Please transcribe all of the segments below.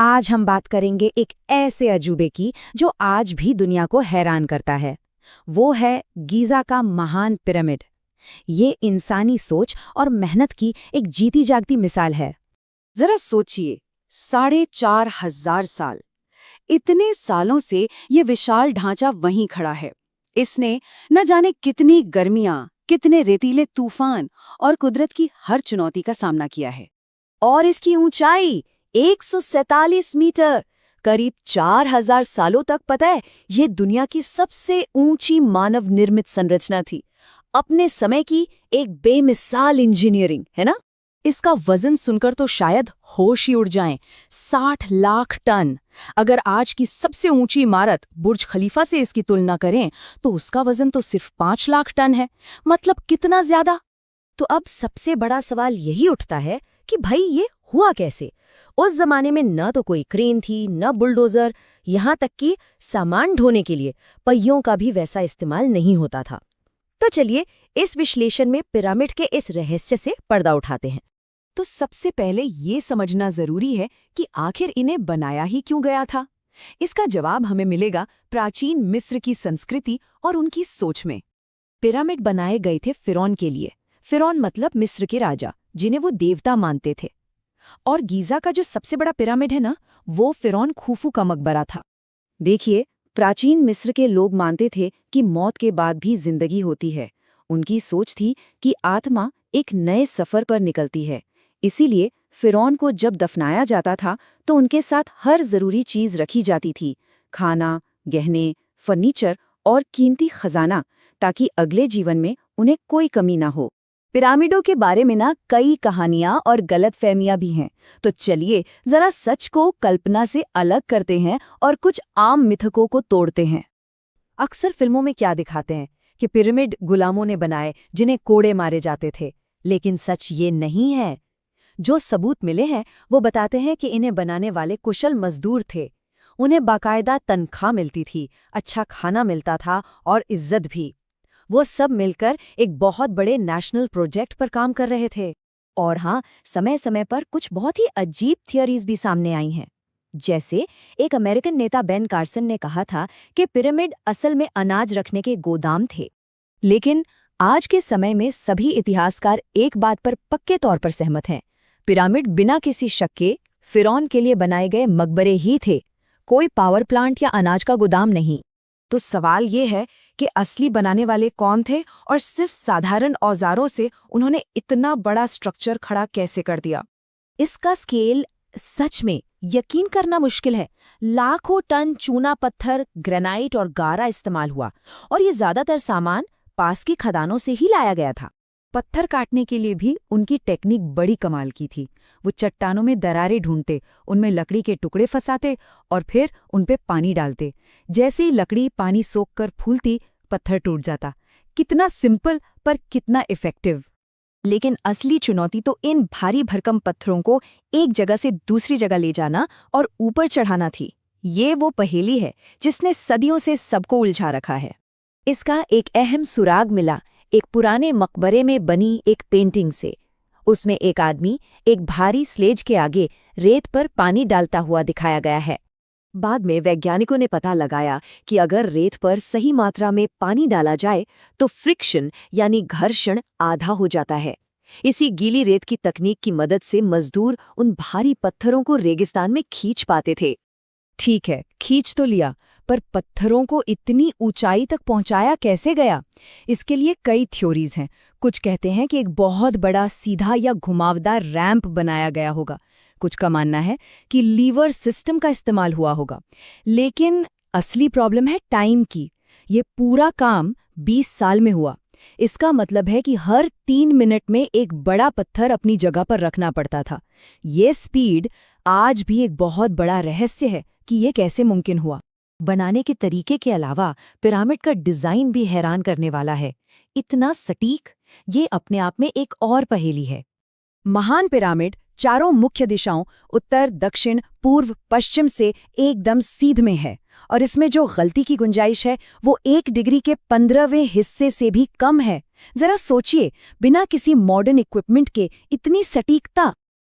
आज हम बात करेंगे एक ऐसे अजूबे की जो आज भी दुनिया को हैरान करता है। वो है गीज़ा का महान पिरामिड। ये इंसानी सोच और मेहनत की एक जीती जागती मिसाल है। जरा सोचिए, 4,500 साल। इतने सालों से ये विशाल ढांचा वहीं खड़ा है। इसने न जाने कितनी गर्मियां, कितने रेतीले तूफान और कुदरत की हर चुनौती का सामना किया है। और इसकी ऊंचाई 147 मीटर, करीब 4,000 सालों तक, पता है, ये दुनिया की सबसे ऊंची मानव निर्मित संरचना थी। अपने समय की एक बेमिसाल इंजीनियरिंग, है ना? इसका वजन सुनकर तो शायद होश ही उड़ जाएं। 60 लाख टन। अगर आज की सबसे ऊंची इमारत बुर्ज खलीफा से इसकी तुलना करें तो उसका वजन तो सिर्फ 5 लाख टन है। मतलब कितना ज्यादा। तो अब सबसे बड़ा सवाल यही उठता है कि भाई ये हुआ कैसे? उस जमाने में न तो कोई क्रेन थी, न बुलडोजर, यहाँ तक कि सामान ढोने के लिए पहियों का भी वैसा इस्तेमाल नहीं होता था। तो चलिए इस विश्लेषण में पिरामिड के इस रहस्य से पर्दा उठाते हैं। तो सबसे पहले ये समझना जरूरी है कि आखिर इन्हें बनाया ही क्यों गया था। इसका जवाब हमें मिलेगा प्राचीन मिस्र की संस्कृति और उनकी सोच में। पिरामिड बनाए गए थे फिरौन के लिए। फिरौन मतलब मिस्र के राजा, जिन्हें वो देवता मानते थे। और गीज़ा का जो सबसे बड़ा पिरामिड है ना, वो फिरौन खुफू का मकबरा था। देखिए, प्राचीन मिस्र के लोग मानते थे कि मौत के बाद भी जिंदगी होती है। उनकी सोच थी कि आत्मा एक नए सफर पर निकलती है। इसीलिए फिरौन को जब दफनाया जाता था तो उनके साथ हर जरूरी चीज रखी जाती थी, खाना, गहने, फर्नीचर और कीमती खजाना, ताकि अगले जीवन में उन्हें कोई कमी ना हो। पिरामिडों के बारे में ना कई कहानियां और गलतफहमियां भी हैं। तो चलिए जरा सच को कल्पना से अलग करते हैं और कुछ आम मिथकों को तोड़ते हैं। अक्सर फिल्मों में क्या दिखाते हैं कि पिरामिड गुलामों ने बनाए जिन्हें कोड़े मारे जाते थे, लेकिन सच ये नहीं है। जो सबूत मिले हैं वो बताते हैं कि इन्हें बनाने वाले कुशल मजदूर थे। उन्हें बाकायदा तनख्वाह मिलती थी, अच्छा खाना मिलता था और इज्जत भी। वो सब मिलकर एक बहुत बड़े नेशनल प्रोजेक्ट पर काम कर रहे थे। और हाँ, समय समय पर कुछ बहुत ही अजीब थियरीज भी सामने आई हैं। जैसे एक अमेरिकन नेता बेन कार्सन ने कहा था कि पिरामिड असल में अनाज रखने के गोदाम थे। लेकिन आज के समय में सभी इतिहासकार एक बात पर पक्के तौर पर सहमत हैं। पिरामिड बिना किसी शक के फिरौन के लिए बनाए गए मकबरे ही थे, कोई पावर प्लांट या अनाज का गोदाम नहीं। तो सवाल ये है कि असली बनाने वाले कौन थे और सिर्फ साधारण औजारों से उन्होंने इतना बड़ा स्ट्रक्चर खड़ा कैसे कर दिया। इसका स्केल सच में यकीन करना मुश्किल है। लाखों टन चूना पत्थर, ग्रेनाइट और गारा इस्तेमाल हुआ, और ये ज्यादातर सामान पास की खदानों से ही लाया गया था। पत्थर काटने के लिए भी उनकी टेक्निक बड़ी कमाल की थी। वो चट्टानों में दरारें ढूंढते, उनमें लकड़ी के टुकड़े फंसाते और फिर उनपे पानी डालते। जैसे ही लकड़ी पानी सोखकर फूलती, पत्थर टूट जाता। कितना सिंपल पर कितना इफेक्टिव। लेकिन असली चुनौती तो इन भारी भरकम पत्थरों को एक जगह से दूसरी जगह ले जाना और ऊपर चढ़ाना थी। ये वो पहेली है जिसने सदियों से सबको उलझा रखा है। इसका एक अहम सुराग मिला एक पुराने मकबरे में बनी एक पेंटिंग से। उसमें एक आदमी एक भारी स्लेज के आगे रेत पर पानी डालता हुआ दिखाया गया है। बाद में वैज्ञानिकों ने पता लगाया कि अगर रेत पर सही मात्रा में पानी डाला जाए तो फ्रिक्शन यानी घर्षण आधा हो जाता है। इसी गीली रेत की तकनीक की मदद से मजदूर उन भारी पत्थरों को रेगिस्तान में खींच पाते थे। ठीक है, खींच तो लिया, पर पत्थरों को इतनी ऊंचाई तक पहुंचाया कैसे गया? इसके लिए कई थ्योरीज हैं। कुछ कहते हैं कि एक बहुत बड़ा सीधा या घुमावदार रैंप बनाया गया होगा। कुछ का मानना है कि लीवर सिस्टम का इस्तेमाल हुआ होगा। लेकिन असली प्रॉब्लम है टाइम की। ये पूरा काम 20 साल में हुआ। इसका मतलब है कि हर 3 मिनट में एक बड़ा पत्थर अपनी जगह पर रखना पड़ता था। ये स्पीड आज भी एक बहुत बड़ा रहस्य है कि ये कैसे मुमकिन हुआ। बनाने के तरीके के अलावा पिरामिड का डिजाइन भी हैरान करने वाला है। इतना सटीक, ये अपने आप में एक और पहेली है। महान पिरामिड चारों मुख्य दिशाओं उत्तर, दक्षिण, पूर्व, पश्चिम से एकदम सीध में है, और इसमें जो गलती की गुंजाइश है वो 1 डिग्री के 15वें हिस्से से भी कम है। जरा सोचिए, बिना किसी मॉडर्न इक्विपमेंट के इतनी सटीकता।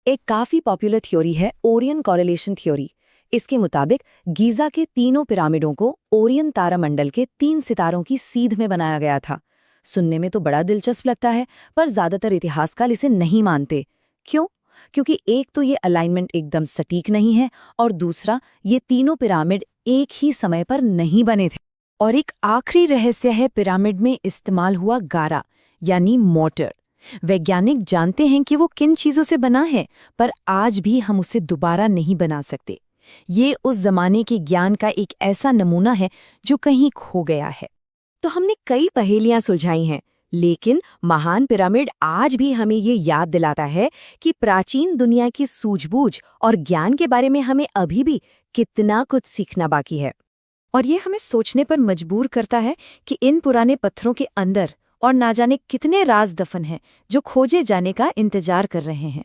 एक काफी पॉपुलर थ्योरी है ओरियन कॉरिलेशन थ्योरी। इसके मुताबिक गीजा के तीनों पिरामिडों को ओरियन तारामंडल के 3 सितारों की सीध में बनाया गया था। सुनने में तो बड़ा दिलचस्प लगता है, पर ज्यादातर इतिहासकार इसे नहीं मानते। क्यों? क्योंकि एक तो ये अलाइनमेंट एकदम सटीक नहीं है, और दूसरा ये तीनों पिरामिड एक ही समय पर नहीं बने थे। और एक आखिरी रहस्य है पिरामिड में इस्तेमाल हुआ गारा, यानी मोर्टर। वैज्ञानिक जानते हैं कि वो किन चीजों से बना है, पर आज भी हम उसे दोबारा नहीं बना सकते। ये उस जमाने के ज्ञान का एक ऐसा नमूना है जो कहीं खो गया है। तो हमने कई पहेलियां सुलझाई हैं, लेकिन महान पिरामिड आज भी हमें ये याद दिलाता है कि प्राचीन दुनिया की सूझबूझ और ज्ञान के बारे में हमें अभी भी कितना कुछ सीखना बाकी है। और ये हमें सोचने पर मजबूर करता है कि इन पुराने पत्थरों के अंदर और ना जाने कितने राज दफन हैं जो खोजे जाने का इंतजार कर रहे हैं।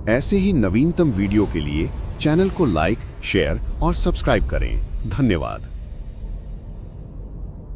ऐसे ही नवीनतम वीडियो के लिए चैनल को लाइक, शेयर और सब्सक्राइब करें। धन्यवाद।